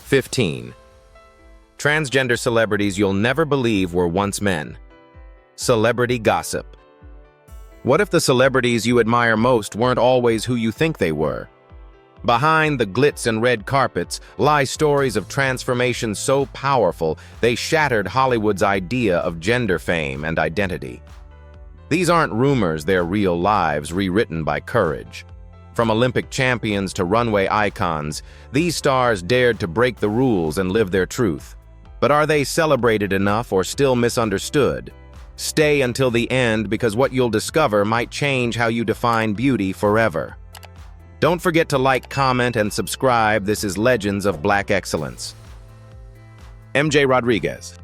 15. Transgender celebrities you'll never believe were once men. Celebrity gossip. What if the celebrities you admire most weren't always who you think they were? Behind the glitz and red carpets lie stories of transformation so powerful they shattered Hollywood's idea of gender fame and identity. These aren't rumors, they're real lives rewritten by courage. From Olympic champions to runway icons, these stars dared to break the rules and live their truth. But are they celebrated enough or still misunderstood? Stay until the end, because what you'll discover might change how you define beauty forever. Don't forget to like, comment, and subscribe. This is Legends of Black Excellence. MJ Rodriguez.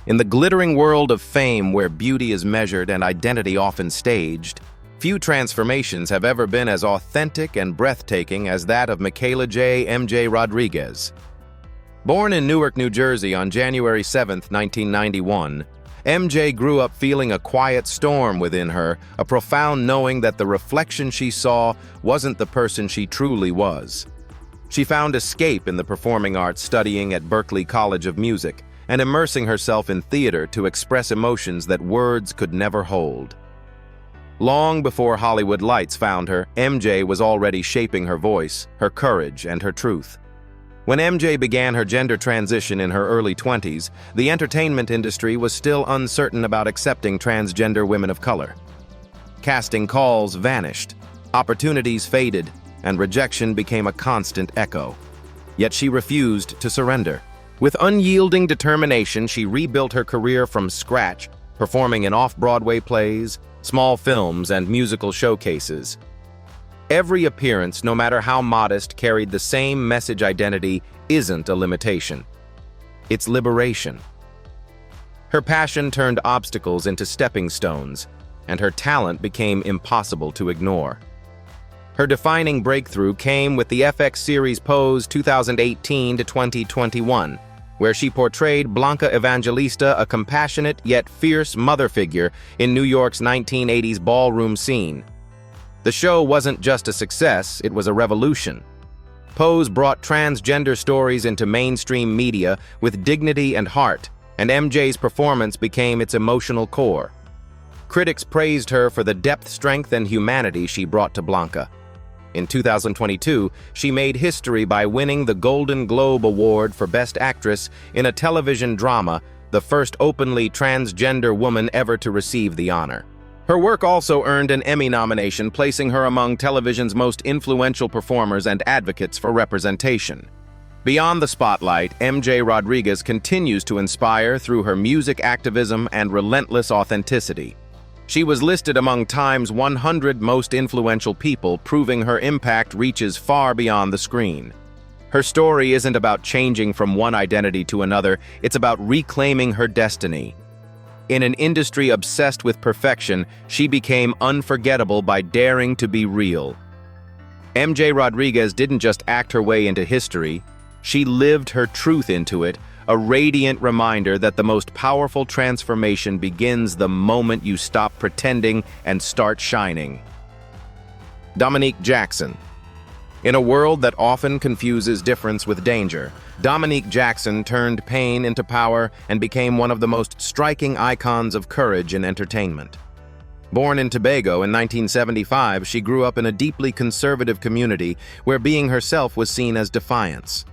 In the glittering world of fame where beauty is measured and identity often staged, few transformations have ever been as authentic and breathtaking as that of Michaela J. MJ Rodriguez. Born in Newark, New Jersey on January 7, 1991, MJ grew up feeling a quiet storm within her, a profound knowing that the reflection she saw wasn't the person she truly was. She found escape in the performing arts, studying at Berklee College of Music and immersing herself in theater to express emotions that words could never hold. Long before Hollywood lights found her, MJ was already shaping her voice, her courage, and her truth. When MJ began her gender transition in her early 20s, the entertainment industry was still uncertain about accepting transgender women of color. Casting calls vanished, opportunities faded, and rejection became a constant echo. Yet she refused to surrender. With unyielding determination, she rebuilt her career from scratch, performing in off-Broadway plays, small films, and musical showcases. Every appearance, no matter how modest, carried the same message: identity isn't a limitation. It's liberation. Her passion turned obstacles into stepping stones, and her talent became impossible to ignore. Her defining breakthrough came with the FX series Pose 2018 to 2021, where she portrayed Blanca Evangelista, a compassionate yet fierce mother figure in New York's 1980s ballroom scene. The show wasn't just a success, it was a revolution. Pose brought transgender stories into mainstream media with dignity and heart, and MJ's performance became its emotional core. Critics praised her for the depth, strength, and humanity she brought to Blanca. In 2022, she made history by winning the Golden Globe Award for Best Actress in a television drama, the first openly transgender woman ever to receive the honor. Her work also earned an Emmy nomination, placing her among television's most influential performers and advocates for representation. Beyond the spotlight, MJ Rodriguez continues to inspire through her music activism and relentless authenticity. She was listed among Time's 100 most influential people, proving her impact reaches far beyond the screen. Her story isn't about changing from one identity to another, it's about reclaiming her destiny. In an industry obsessed with perfection, she became unforgettable by daring to be real. MJ Rodriguez didn't just act her way into history, she lived her truth into it, a radiant reminder that the most powerful transformation begins the moment you stop pretending and start shining. Dominique Jackson. In a world that often confuses difference with danger, Dominique Jackson turned pain into power and became one of the most striking icons of courage in entertainment. Born in Tobago in 1975, she grew up in a deeply conservative community where being herself was seen as defiance.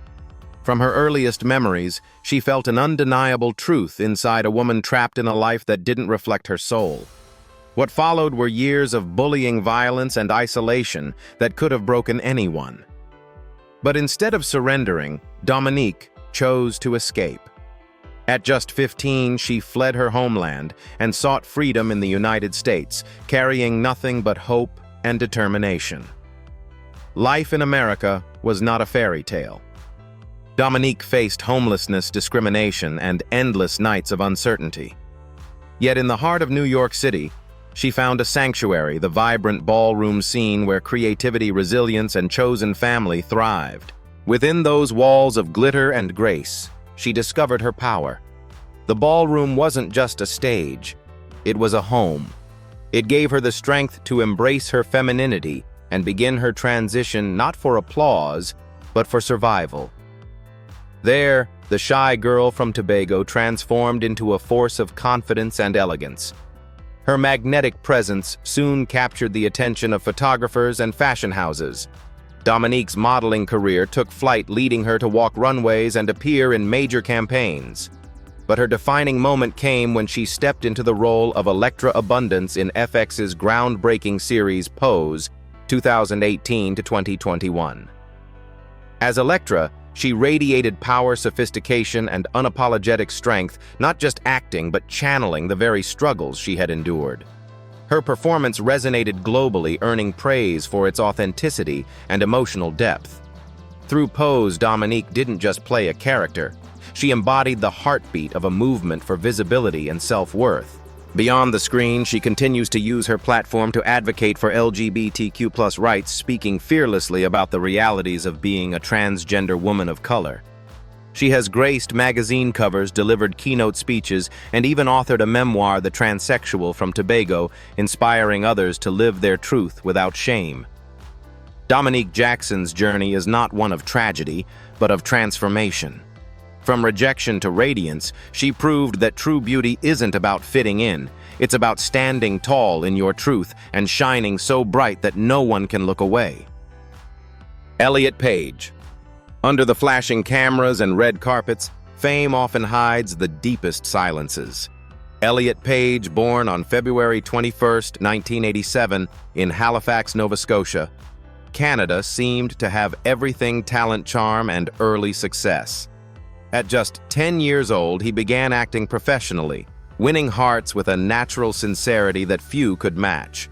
From her earliest memories, she felt an undeniable truth inside a woman trapped in a life that didn't reflect her soul. What followed were years of bullying, violence, and isolation that could have broken anyone. But instead of surrendering, Dominique chose to escape. At just 15, she fled her homeland and sought freedom in the United States, carrying nothing but hope and determination. Life in America was not a fairy tale. Dominique faced homelessness, discrimination, and endless nights of uncertainty. Yet in the heart of New York City, she found a sanctuary, the vibrant ballroom scene where creativity, resilience, and chosen family thrived. Within those walls of glitter and grace, she discovered her power. The ballroom wasn't just a stage, it was a home. It gave her the strength to embrace her femininity and begin her transition not for applause, but for survival. There, the shy girl from Tobago transformed into a force of confidence and elegance. Her magnetic presence soon captured the attention of photographers and fashion houses. Dominique's modeling career took flight, leading her to walk runways and appear in major campaigns. But her defining moment came when she stepped into the role of Electra Abundance in FX's groundbreaking series Pose, 2018 to 2021. As Electra, she radiated power, sophistication, and unapologetic strength, not just acting but channeling the very struggles she had endured. Her performance resonated globally, earning praise for its authenticity and emotional depth. Through Pose, Dominique didn't just play a character. She embodied the heartbeat of a movement for visibility and self-worth. Beyond the screen, she continues to use her platform to advocate for LGBTQ+ rights, speaking fearlessly about the realities of being a transgender woman of color. She has graced magazine covers, delivered keynote speeches, and even authored a memoir, The Transsexual from Tobago, inspiring others to live their truth without shame. Dominique Jackson's journey is not one of tragedy, but of transformation. From rejection to radiance, she proved that true beauty isn't about fitting in. It's about standing tall in your truth and shining so bright that no one can look away. Elliot Page. Under the flashing cameras and red carpets, fame often hides the deepest silences. Elliot Page, born on February 21, 1987, in Halifax, Nova Scotia, Canada, seemed to have everything: talent, charm, and early success. At just 10 years old, he began acting professionally, winning hearts with a natural sincerity that few could match.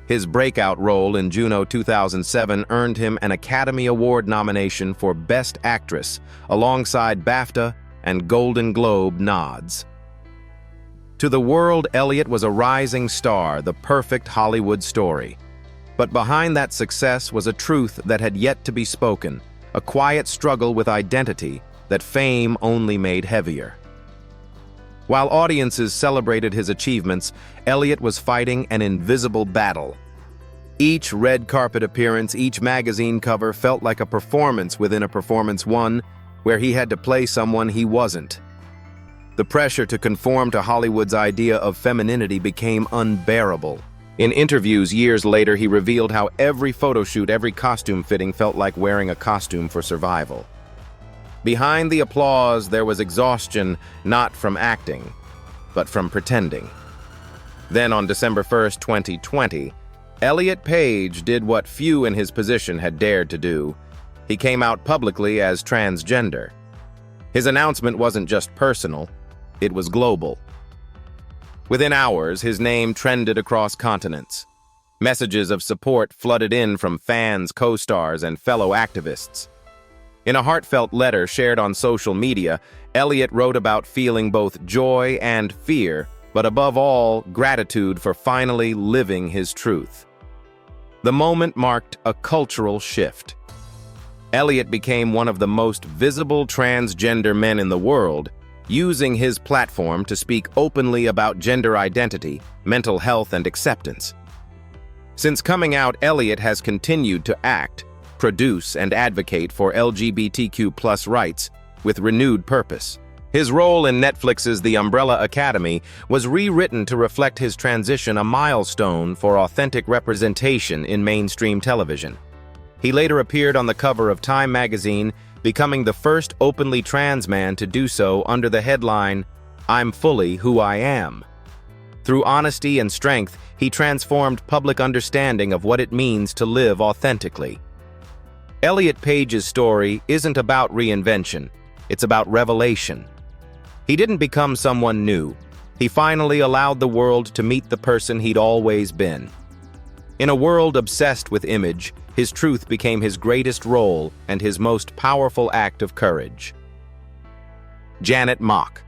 His breakout role in Juno 2007 earned him an Academy Award nomination for Best Actress, alongside BAFTA and Golden Globe nods. To the world, Elliot was a rising star, the perfect Hollywood story. But behind that success was a truth that had yet to be spoken, a quiet struggle with identity that fame only made heavier. While audiences celebrated his achievements, Elliot was fighting an invisible battle. Each red carpet appearance, each magazine cover felt like a performance within a performance, one where he had to play someone he wasn't. The pressure to conform to Hollywood's idea of femininity became unbearable. In interviews years later, he revealed how every photo shoot, every costume fitting felt like wearing a costume for survival. Behind the applause, there was exhaustion, not from acting, but from pretending. Then on December 1, 2020, Elliot Page did what few in his position had dared to do. He came out publicly as transgender. His announcement wasn't just personal, it was global. Within hours, his name trended across continents. Messages of support flooded in from fans, co-stars, and fellow activists. In a heartfelt letter shared on social media, Elliot wrote about feeling both joy and fear, but above all, gratitude for finally living his truth. The moment marked a cultural shift. Elliot became one of the most visible transgender men in the world, using his platform to speak openly about gender identity, mental health, and acceptance. Since coming out, Elliot has continued to act, produce, and advocate for LGBTQ+ rights with renewed purpose. His role in Netflix's The Umbrella Academy was rewritten to reflect his transition, a milestone for authentic representation in mainstream television. He later appeared on the cover of Time magazine, becoming the first openly trans man to do so under the headline, "I'm fully who I am." Through honesty and strength, he transformed public understanding of what it means to live authentically. Elliot Page's story isn't about reinvention, it's about revelation. He didn't become someone new. He finally allowed the world to meet the person he'd always been. In a world obsessed with image, his truth became his greatest role and his most powerful act of courage. Janet Mock.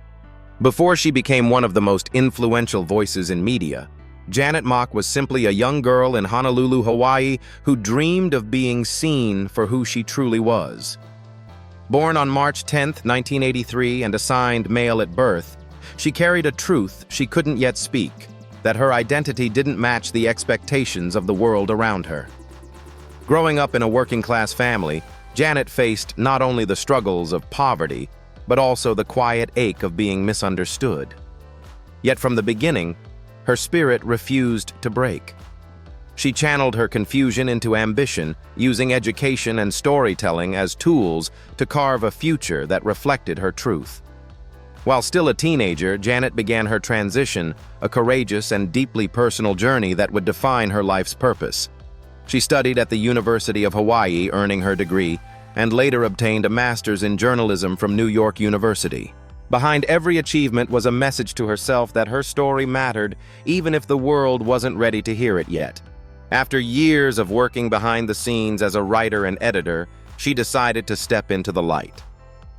Before she became one of the most influential voices in media, Janet Mock was simply a young girl in Honolulu, Hawaii, who dreamed of being seen for who she truly was. Born on March 10, 1983, and assigned male at birth, she carried a truth she couldn't yet speak, that her identity didn't match the expectations of the world around her. Growing up in a working-class family, Janet faced not only the struggles of poverty, but also the quiet ache of being misunderstood. Yet from the beginning, her spirit refused to break. She channeled her confusion into ambition, using education and storytelling as tools to carve a future that reflected her truth. While still a teenager, Janet began her transition, a courageous and deeply personal journey that would define her life's purpose. She studied at the University of Hawaii, earning her degree, and later obtained a master's in journalism from New York University. Behind every achievement was a message to herself that her story mattered, even if the world wasn't ready to hear it yet. After years of working behind the scenes as a writer and editor, she decided to step into the light.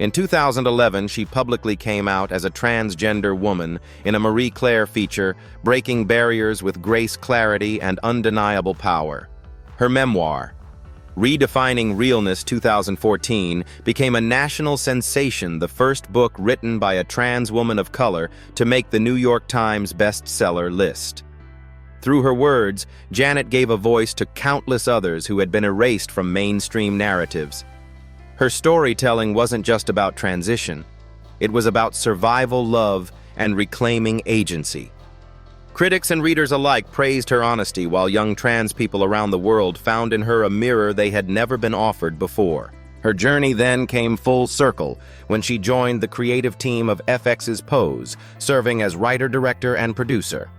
In 2011, she publicly came out as a transgender woman in a Marie Claire feature, Breaking Barriers with Grace, Clarity, and Undeniable Power. Her memoir, Redefining Realness 2014, became a national sensation, the first book written by a trans woman of color to make the New York Times bestseller list. Through her words, Janet gave a voice to countless others who had been erased from mainstream narratives. Her storytelling wasn't just about transition. It was about survival, love, and reclaiming agency. Critics and readers alike praised her honesty, while young trans people around the world found in her a mirror they had never been offered before. Her journey then came full circle when she joined the creative team of FX's Pose, serving as writer, director, and producer.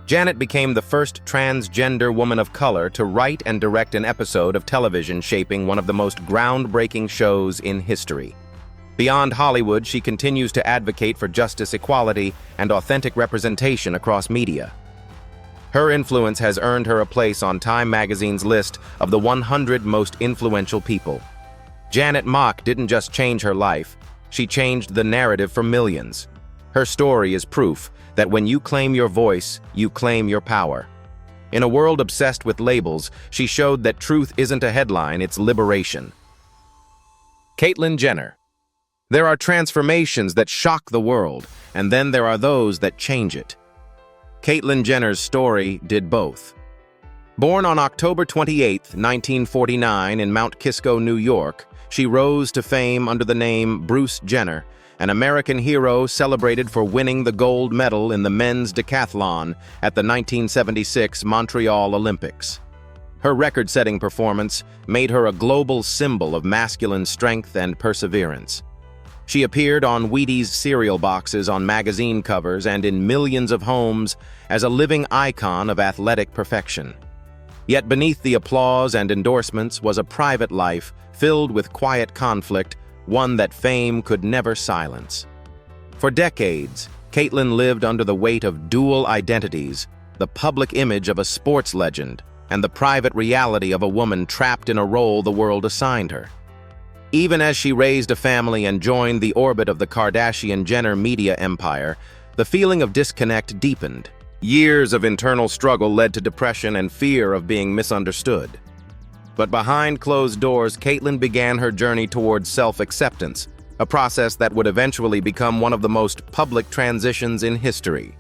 Janet became the first transgender woman of color to write and direct an episode of television, shaping one of the most groundbreaking shows in history. Beyond Hollywood, she continues to advocate for justice, equality, and authentic representation across media. Her influence has earned her a place on Time magazine's list of the 100 most influential people. Janet Mock didn't just change her life, she changed the narrative for millions. Her story is proof that when you claim your voice, you claim your power. In a world obsessed with labels, she showed that truth isn't a headline, it's liberation. Caitlyn Jenner. There are transformations that shock the world, and then there are those that change it. Caitlyn Jenner's story did both. Born on October 28, 1949 in Mount Kisco, New York, she rose to fame under the name Bruce Jenner, an American hero celebrated for winning the gold medal in the men's decathlon at the 1976 Montreal Olympics. Her record-setting performance made her a global symbol of masculine strength and perseverance. She appeared on Wheaties cereal boxes, on magazine covers, and in millions of homes as a living icon of athletic perfection. Yet beneath the applause and endorsements was a private life filled with quiet conflict, one that fame could never silence. For decades, Caitlyn lived under the weight of dual identities, the public image of a sports legend and the private reality of a woman trapped in a role the world assigned her. Even as she raised a family and joined the orbit of the Kardashian-Jenner media empire, the feeling of disconnect deepened. Years of internal struggle led to depression and fear of being misunderstood. But behind closed doors, Caitlyn began her journey towards self-acceptance, a process that would eventually become one of the most public transitions in history.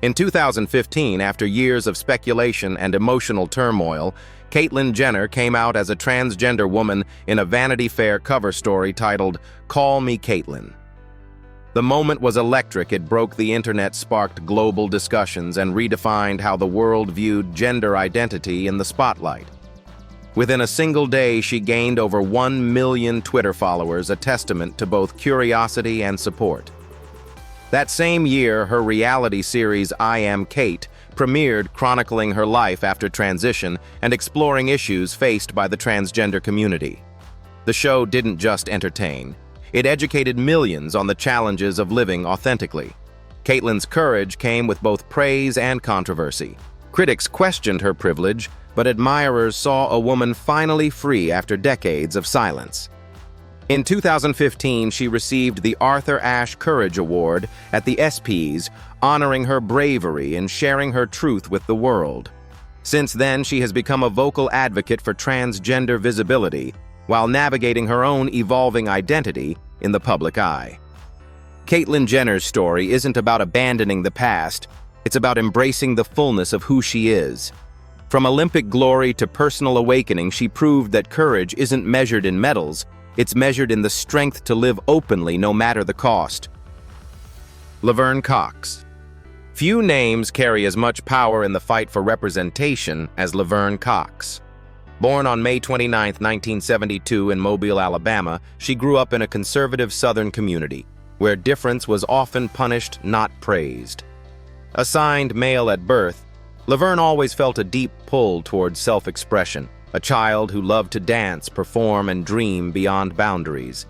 In 2015, after years of speculation and emotional turmoil, Caitlyn Jenner came out as a transgender woman in a Vanity Fair cover story titled, "Call Me Caitlyn." The moment was electric. It broke the internet, sparked global discussions, and redefined how the world viewed gender identity in the spotlight. Within a single day, she gained over 1 million Twitter followers, a testament to both curiosity and support. That same year, her reality series, I Am Kate, premiered, chronicling her life after transition and exploring issues faced by the transgender community. The show didn't just entertain. It educated millions on the challenges of living authentically. Caitlyn's courage came with both praise and controversy. Critics questioned her privilege, but admirers saw a woman finally free after decades of silence. In 2015, she received the Arthur Ashe Courage Award at the ESPYs, honoring her bravery and sharing her truth with the world. Since then, she has become a vocal advocate for transgender visibility, while navigating her own evolving identity in the public eye. Caitlyn Jenner's story isn't about abandoning the past, it's about embracing the fullness of who she is. From Olympic glory to personal awakening, she proved that courage isn't measured in medals, it's measured in the strength to live openly no matter the cost. Laverne Cox. Few names carry as much power in the fight for representation as Laverne Cox. Born on May 29, 1972 in Mobile, Alabama, she grew up in a conservative Southern community, where difference was often punished, not praised. Assigned male at birth, Laverne always felt a deep pull towards self-expression, a child who loved to dance, perform, and dream beyond boundaries.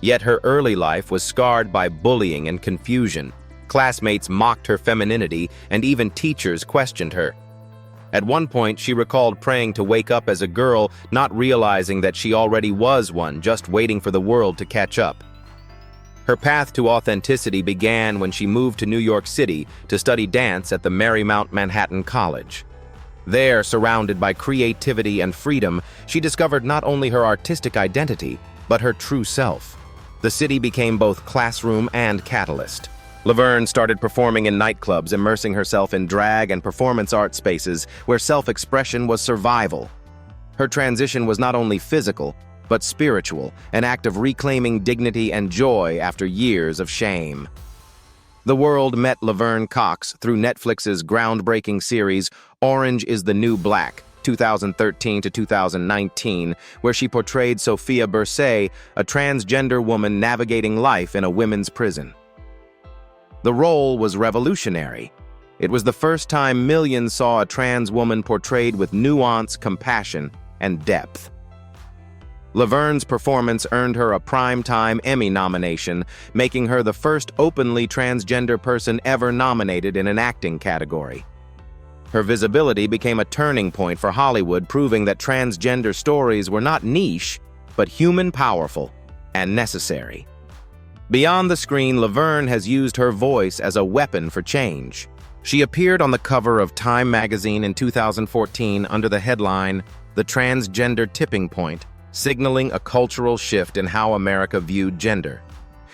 Yet her early life was scarred by bullying and confusion. Classmates mocked her femininity, and even teachers questioned her. At one point, she recalled praying to wake up as a girl, not realizing that she already was one, just waiting for the world to catch up. Her path to authenticity began when she moved to New York City to study dance at the Marymount Manhattan College. There, surrounded by creativity and freedom, she discovered not only her artistic identity, but her true self. The city became both classroom and catalyst. Laverne started performing in nightclubs, immersing herself in drag and performance art spaces where self-expression was survival. Her transition was not only physical, but spiritual, an act of reclaiming dignity and joy after years of shame. The world met Laverne Cox through Netflix's groundbreaking series Orange is the New Black, 2013 to 2019, where she portrayed Sophia Bursay, a transgender woman navigating life in a women's prison. The role was revolutionary. It was the first time millions saw a trans woman portrayed with nuance, compassion, and depth. Laverne's performance earned her a Primetime Emmy nomination, making her the first openly transgender person ever nominated in an acting category. Her visibility became a turning point for Hollywood, proving that transgender stories were not niche, but human, powerful, and necessary. Beyond the screen, Laverne has used her voice as a weapon for change. She appeared on the cover of Time magazine in 2014 under the headline, "The Transgender Tipping Point," signaling a cultural shift in how America viewed gender.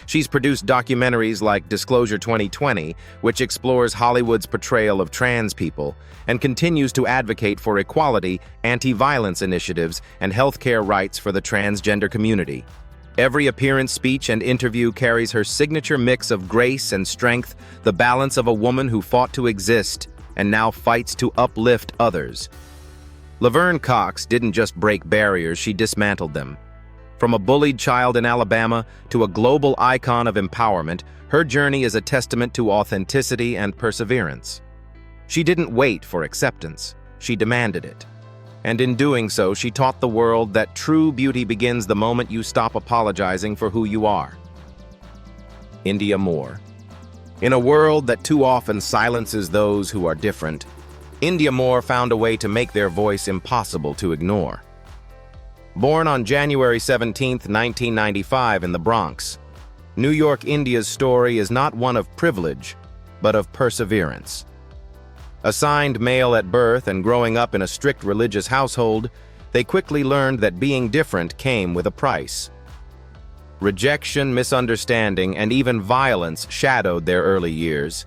She's produced documentaries like Disclosure 2020, which explores Hollywood's portrayal of trans people, and continues to advocate for equality, anti-violence initiatives, and healthcare rights for the transgender community. Every appearance, speech, and interview carries her signature mix of grace and strength, the balance of a woman who fought to exist and now fights to uplift others. Laverne Cox didn't just break barriers, she dismantled them. From a bullied child in Alabama to a global icon of empowerment, her journey is a testament to authenticity and perseverance. She didn't wait for acceptance, she demanded it. And in doing so, she taught the world that true beauty begins the moment you stop apologizing for who you are. India Moore. In a world that too often silences those who are different, India Moore found a way to make their voice impossible to ignore. Born on January 17, 1995 in the Bronx, New York, India's story is not one of privilege, but of perseverance. Assigned male at birth and growing up in a strict religious household, they quickly learned that being different came with a price. Rejection, misunderstanding, and even violence shadowed their early years.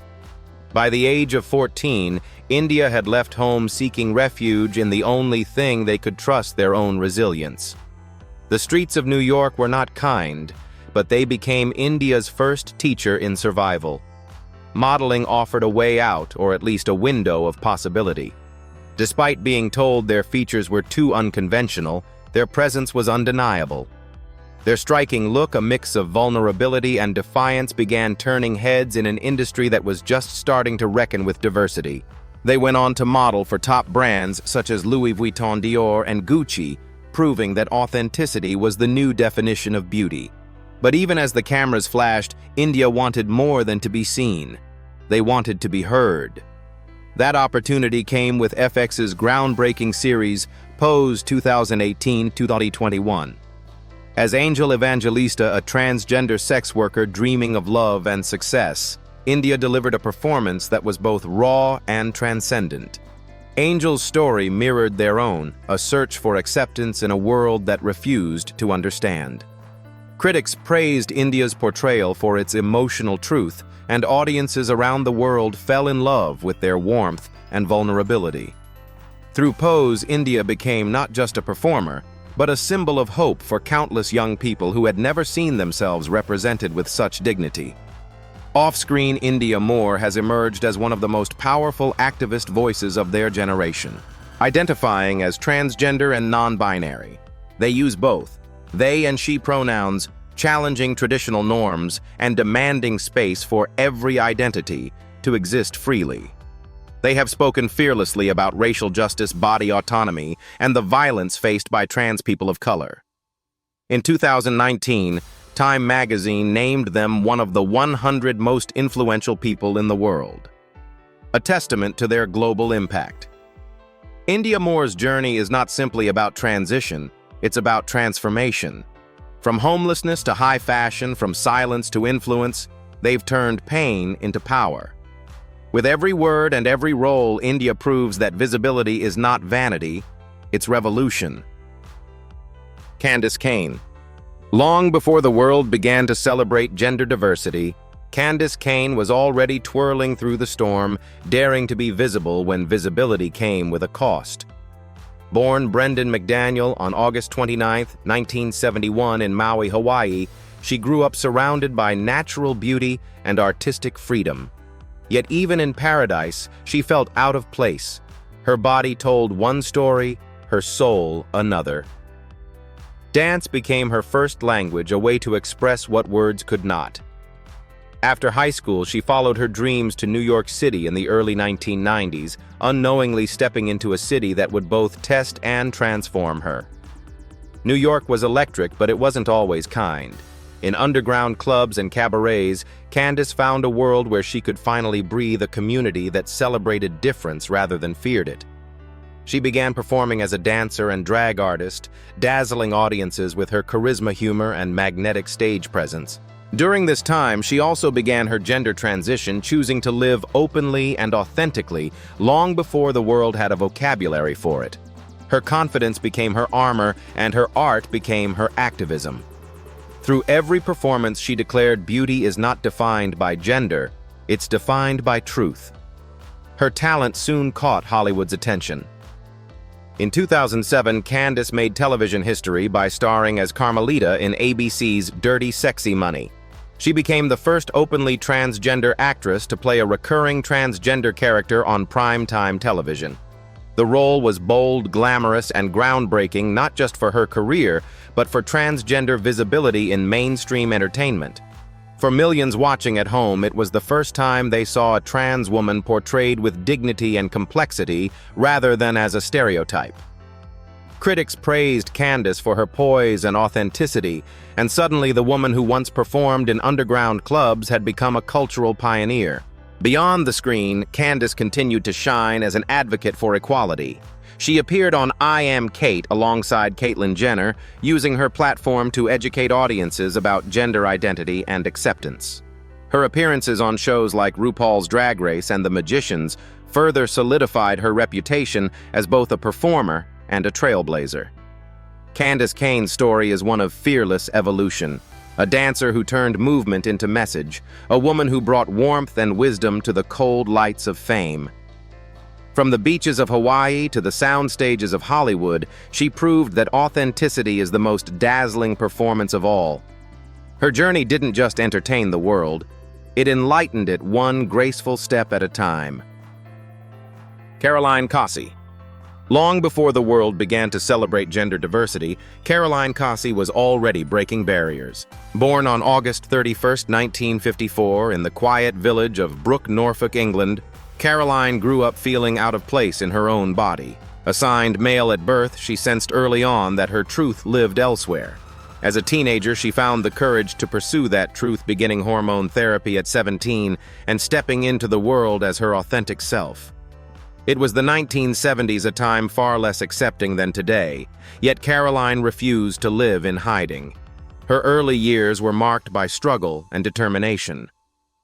By the age of 14, India had left home seeking refuge in the only thing they could trust: their own resilience. The streets of New York were not kind, but they became India's first teacher in survival. Modeling offered a way out, or at least a window of possibility. Despite being told their features were too unconventional, their presence was undeniable. Their striking look, a mix of vulnerability and defiance, began turning heads in an industry that was just starting to reckon with diversity. They went on to model for top brands such as Louis Vuitton, Dior, and Gucci, proving that authenticity was the new definition of beauty. But even as the cameras flashed, India wanted more than to be seen. They wanted to be heard. That opportunity came with FX's groundbreaking series, Pose 2018-2021. As Angel Evangelista, a transgender sex worker dreaming of love and success, India delivered a performance that was both raw and transcendent. Angel's story mirrored their own, a search for acceptance in a world that refused to understand. Critics praised India's portrayal for its emotional truth, and audiences around the world fell in love with their warmth and vulnerability. Through Pose, India became not just a performer, but a symbol of hope for countless young people who had never seen themselves represented with such dignity. Off-screen, India Moore has emerged as one of the most powerful activist voices of their generation, identifying as transgender and non-binary. They use both they and she pronouns, challenging traditional norms and demanding space for every identity to exist freely. They have spoken fearlessly about racial justice, body autonomy, and the violence faced by trans people of color. In 2019, Time magazine named them one of the 100 most influential people in the world, a testament to their global impact. India Moore's journey is not simply about transition, it's about transformation. From homelessness to high fashion, from silence to influence, they've turned pain into power. With every word and every role, India proves that visibility is not vanity, it's revolution. Candace Cain. Long before the world began to celebrate gender diversity, Candace Cain was already twirling through the storm, daring to be visible when visibility came with a cost. Born Brendan McDaniel on August 29, 1971 in Maui, Hawaii, she grew up surrounded by natural beauty and artistic freedom. Yet even in paradise, she felt out of place. Her body told one story, her soul another. Dance became her first language, a way to express what words could not. After high school, she followed her dreams to New York City in the early 1990s, unknowingly stepping into a city that would both test and transform her. New York was electric, but it wasn't always kind. In underground clubs and cabarets, Candace found a world where she could finally breathe a community that celebrated difference rather than feared it. She began performing as a dancer and drag artist, dazzling audiences with her charisma, humor, and magnetic stage presence. During this time, she also began her gender transition, choosing to live openly and authentically long before the world had a vocabulary for it. Her confidence became her armor, and her art became her activism. Through every performance, she declared beauty is not defined by gender, it's defined by truth. Her talent soon caught Hollywood's attention. In 2007, Candace made television history by starring as Carmelita in ABC's Dirty Sexy Money. She became the first openly transgender actress to play a recurring transgender character on primetime television. The role was bold, glamorous, and groundbreaking not just for her career, but for transgender visibility in mainstream entertainment. For millions watching at home, it was the first time they saw a trans woman portrayed with dignity and complexity rather than as a stereotype. Critics praised Candace for her poise and authenticity, and suddenly the woman who once performed in underground clubs had become a cultural pioneer. Beyond the screen, Candace continued to shine as an advocate for equality. She appeared on I Am Kate alongside Caitlyn Jenner, using her platform to educate audiences about gender identity and acceptance. Her appearances on shows like RuPaul's Drag Race and The Magicians further solidified her reputation as both a performer and a trailblazer. Candace Cain's story is one of fearless evolution. A dancer who turned movement into message, a woman who brought warmth and wisdom to the cold lights of fame. From the beaches of Hawaii to the sound stages of Hollywood, she proved that authenticity is the most dazzling performance of all. Her journey didn't just entertain the world, it enlightened it one graceful step at a time. Caroline Cossey. Long before the world began to celebrate gender diversity, Caroline Cossey was already breaking barriers. Born on August 31, 1954, in the quiet village of Brook, Norfolk, England, Caroline grew up feeling out of place in her own body. Assigned male at birth, she sensed early on that her truth lived elsewhere. As a teenager, she found the courage to pursue that truth, beginning hormone therapy at 17 and stepping into the world as her authentic self. It was the 1970s, a time far less accepting than today, yet Caroline refused to live in hiding. Her early years were marked by struggle and determination.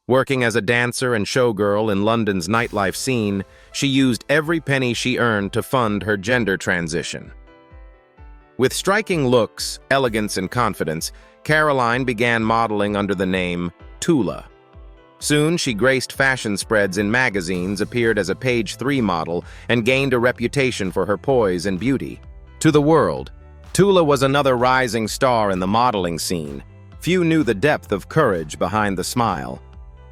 Working as a dancer and showgirl in London's nightlife scene, she used every penny she earned to fund her gender transition. With striking looks, elegance, and confidence, Caroline began modeling under the name Tula. Soon, she graced fashion spreads in magazines, appeared as a page 3 model, and gained a reputation for her poise and beauty. To the world, Tula was another rising star in the modeling scene. Few knew the depth of courage behind the smile.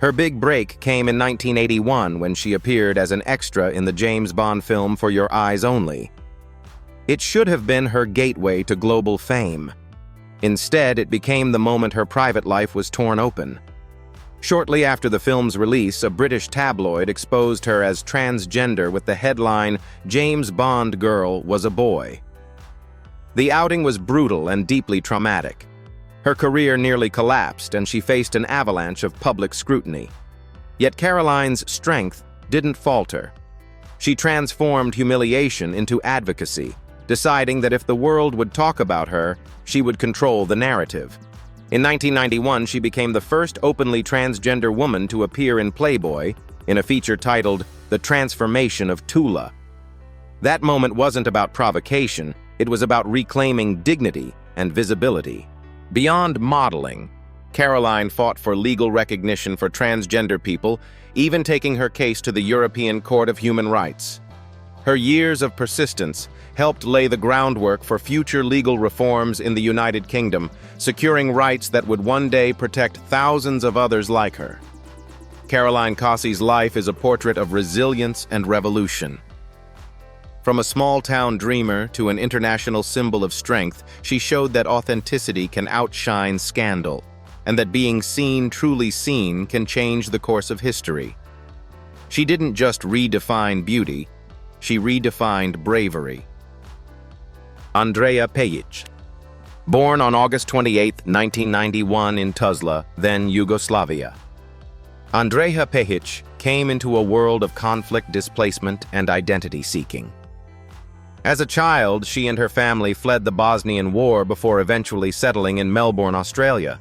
Her big break came in 1981 when she appeared as an extra in the James Bond film For Your Eyes Only. It should have been her gateway to global fame. Instead, it became the moment her private life was torn open. Shortly after the film's release, a British tabloid exposed her as transgender with the headline, "James Bond girl was a boy." The outing was brutal and deeply traumatic. Her career nearly collapsed, and she faced an avalanche of public scrutiny. Yet Caroline's strength didn't falter. She transformed humiliation into advocacy, deciding that if the world would talk about her, she would control the narrative. In 1991, she became the first openly transgender woman to appear in Playboy in a feature titled The Transformation of Tula. That moment wasn't about provocation, it was about reclaiming dignity and visibility. Beyond modeling, Caroline fought for legal recognition for transgender people, even taking her case to the European Court of Human Rights. Her years of persistence helped lay the groundwork for future legal reforms in the United Kingdom, securing rights that would one day protect thousands of others like her. Caroline Cossey's life is a portrait of resilience and revolution. From a small-town dreamer to an international symbol of strength, she showed that authenticity can outshine scandal, and that being seen, truly seen, can change the course of history. She didn't just redefine beauty, she redefined bravery. Andreea Pejic. Born on August 28, 1991 in Tuzla, then Yugoslavia. Andreea Pejic came into a world of conflict, displacement, and identity-seeking. As a child, she and her family fled the Bosnian War before eventually settling in Melbourne, Australia.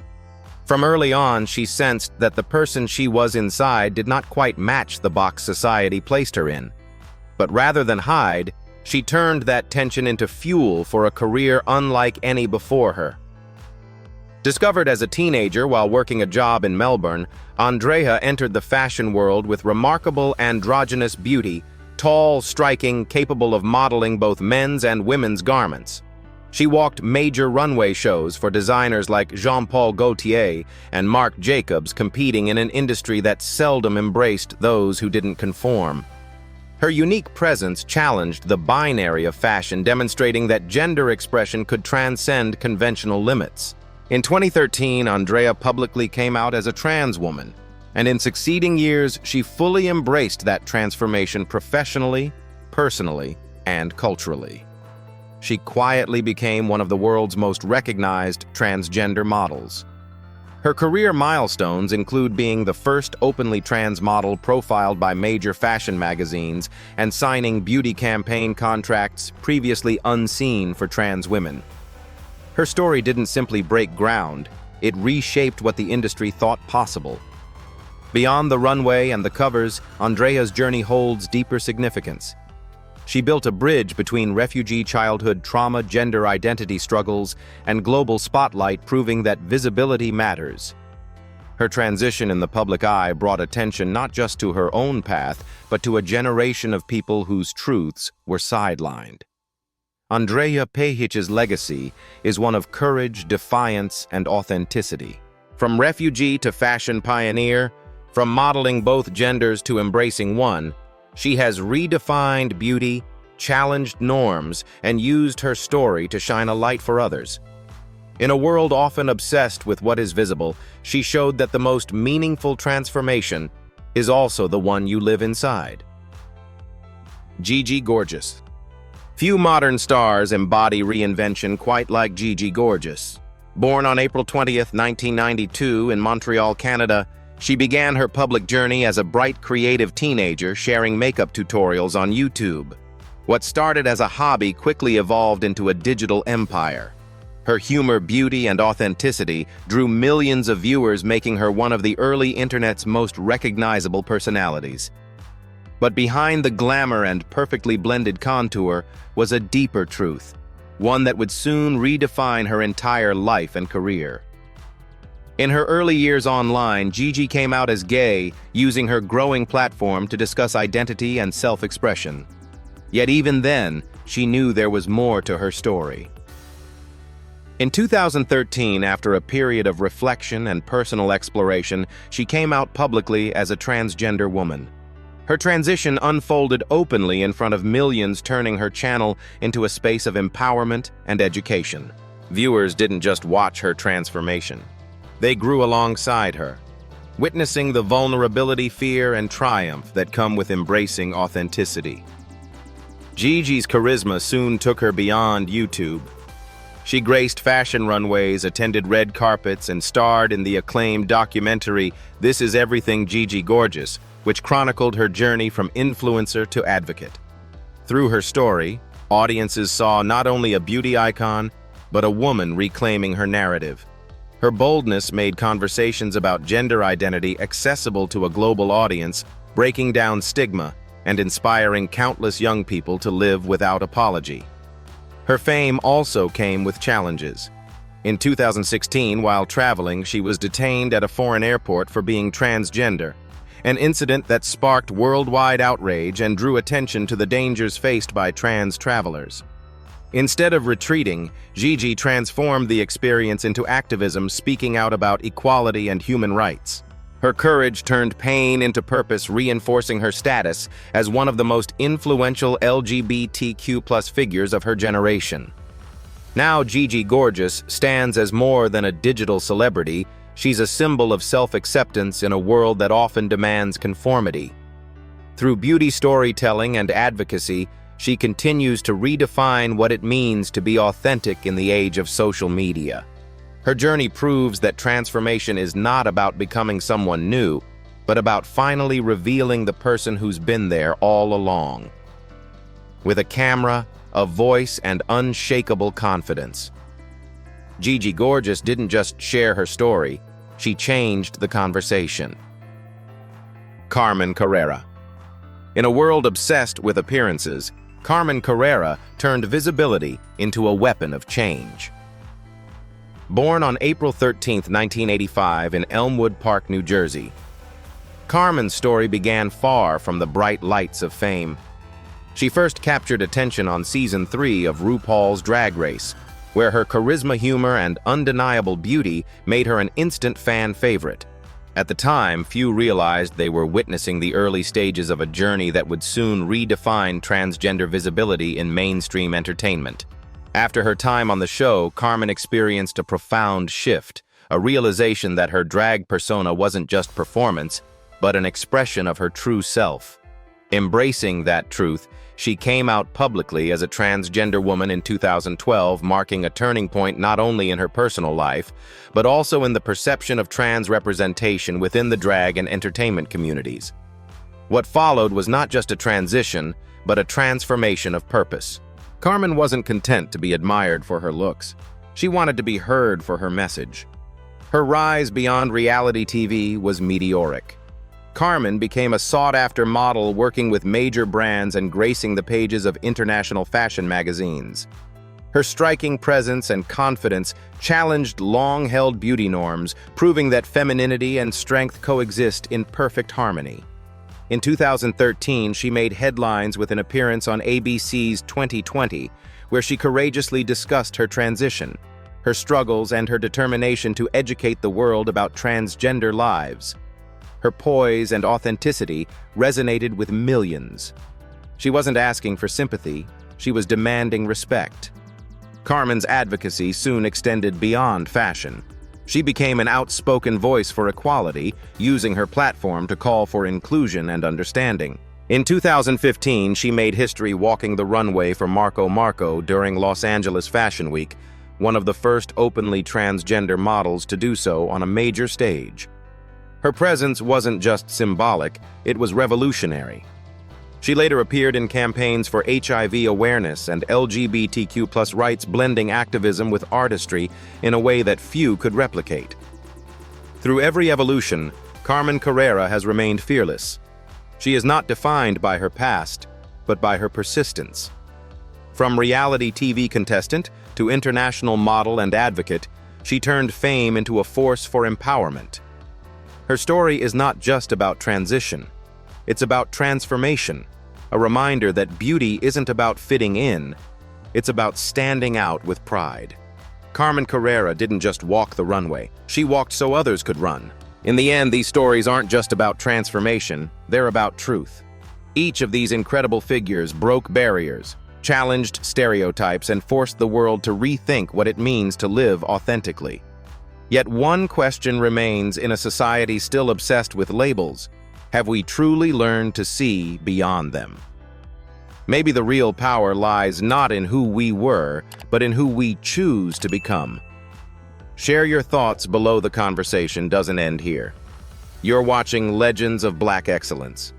From early on, she sensed that the person she was inside did not quite match the box society placed her in. But rather than hide, she turned that tension into fuel for a career unlike any before her. Discovered as a teenager while working a job in Melbourne, Andreea entered the fashion world with remarkable androgynous beauty, tall, striking, capable of modeling both men's and women's garments. She walked major runway shows for designers like Jean-Paul Gaultier and Marc Jacobs, competing in an industry that seldom embraced those who didn't conform. Her unique presence challenged the binary of fashion, demonstrating that gender expression could transcend conventional limits. In 2013, Andreea publicly came out as a trans woman, and in succeeding years, she fully embraced that transformation professionally, personally, and culturally. She quietly became one of the world's most recognized transgender models. Her career milestones include being the first openly trans model profiled by major fashion magazines and signing beauty campaign contracts previously unseen for trans women. Her story didn't simply break ground, it reshaped what the industry thought possible. Beyond the runway and the covers, Andreea's journey holds deeper significance. She built a bridge between refugee childhood trauma, gender identity struggles, and global spotlight, proving that visibility matters. Her transition in the public eye brought attention not just to her own path, but to a generation of people whose truths were sidelined. Andreea Pejic's legacy is one of courage, defiance, and authenticity. From refugee to fashion pioneer, from modeling both genders to embracing one, she has redefined beauty, challenged norms, and used her story to shine a light for others. In a world often obsessed with what is visible, she showed that the most meaningful transformation is also the one you live inside. Gigi Gorgeous. Few modern stars embody reinvention quite like Gigi Gorgeous. Born on April 20th, 1992 in Montreal, Canada, she began her public journey as a bright, creative teenager sharing makeup tutorials on YouTube. What started as a hobby quickly evolved into a digital empire. Her humor, beauty, and authenticity drew millions of viewers, making her one of the early internet's most recognizable personalities. But behind the glamour and perfectly blended contour was a deeper truth, one that would soon redefine her entire life and career. In her early years online, Gigi came out as gay, using her growing platform to discuss identity and self-expression. Yet even then, she knew there was more to her story. In 2013, after a period of reflection and personal exploration, she came out publicly as a transgender woman. Her transition unfolded openly in front of millions, turning her channel into a space of empowerment and education. Viewers didn't just watch her transformation. They grew alongside her, witnessing the vulnerability, fear, and triumph that come with embracing authenticity. Gigi's charisma soon took her beyond YouTube. She graced fashion runways, attended red carpets, and starred in the acclaimed documentary This Is Everything Gigi Gorgeous, which chronicled her journey from influencer to advocate. Through her story, audiences saw not only a beauty icon, but a woman reclaiming her narrative. Her boldness made conversations about gender identity accessible to a global audience, breaking down stigma and inspiring countless young people to live without apology. Her fame also came with challenges. In 2016, while traveling, she was detained at a foreign airport for being transgender, an incident that sparked worldwide outrage and drew attention to the dangers faced by trans travelers. Instead of retreating, Gigi transformed the experience into activism, speaking out about equality and human rights. Her courage turned pain into purpose, reinforcing her status as one of the most influential LGBTQ+ figures of her generation. Now Gigi Gorgeous stands as more than a digital celebrity. She's a symbol of self-acceptance in a world that often demands conformity. Through beauty storytelling and advocacy, she continues to redefine what it means to be authentic in the age of social media. Her journey proves that transformation is not about becoming someone new, but about finally revealing the person who's been there all along. With a camera, a voice, and unshakable confidence, Gigi Gorgeous didn't just share her story, she changed the conversation. Carmen Carrera. In a world obsessed with appearances, Carmen Carrera turned visibility into a weapon of change. Born on April 13, 1985 in Elmwood Park, New Jersey, Carmen's story began far from the bright lights of fame. She first captured attention on Season 3 of RuPaul's Drag Race, where her charisma, humor, and undeniable beauty made her an instant fan favorite. At the time, few realized they were witnessing the early stages of a journey that would soon redefine transgender visibility in mainstream entertainment. After her time on the show, Carmen experienced a profound shift, a realization that her drag persona wasn't just performance, but an expression of her true self. Embracing that truth, she came out publicly as a transgender woman in 2012, marking a turning point not only in her personal life, but also in the perception of trans representation within the drag and entertainment communities. What followed was not just a transition, but a transformation of purpose. Carmen wasn't content to be admired for her looks. She wanted to be heard for her message. Her rise beyond reality TV was meteoric. Carmen became a sought-after model, working with major brands and gracing the pages of international fashion magazines. Her striking presence and confidence challenged long-held beauty norms, proving that femininity and strength coexist in perfect harmony. In 2013, she made headlines with an appearance on ABC's 2020, where she courageously discussed her transition, her struggles, and her determination to educate the world about transgender lives. Her poise and authenticity resonated with millions. She wasn't asking for sympathy, she was demanding respect. Carmen's advocacy soon extended beyond fashion. She became an outspoken voice for equality, using her platform to call for inclusion and understanding. In 2015, she made history walking the runway for Marco Marco during Los Angeles Fashion Week, one of the first openly transgender models to do so on a major stage. Her presence wasn't just symbolic, it was revolutionary. She later appeared in campaigns for HIV awareness and LGBTQ+ rights, blending activism with artistry in a way that few could replicate. Through every evolution, Carmen Carrera has remained fearless. She is not defined by her past, but by her persistence. From reality TV contestant to international model and advocate, She turned fame into a force for empowerment. Her story is not just about transition. It's about transformation, a reminder that beauty isn't about fitting in, it's about standing out with pride. Carmen Carrera didn't just walk the runway, she walked so others could run. In the end, these stories aren't just about transformation, they're about truth. Each of these incredible figures broke barriers, challenged stereotypes, and forced the world to rethink what it means to live authentically. Yet one question remains in a society still obsessed with labels. Have we truly learned to see beyond them? Maybe the real power lies not in who we were, but in who we choose to become. Share your thoughts below. The conversation doesn't end here. You're watching Legends of Black Excellence.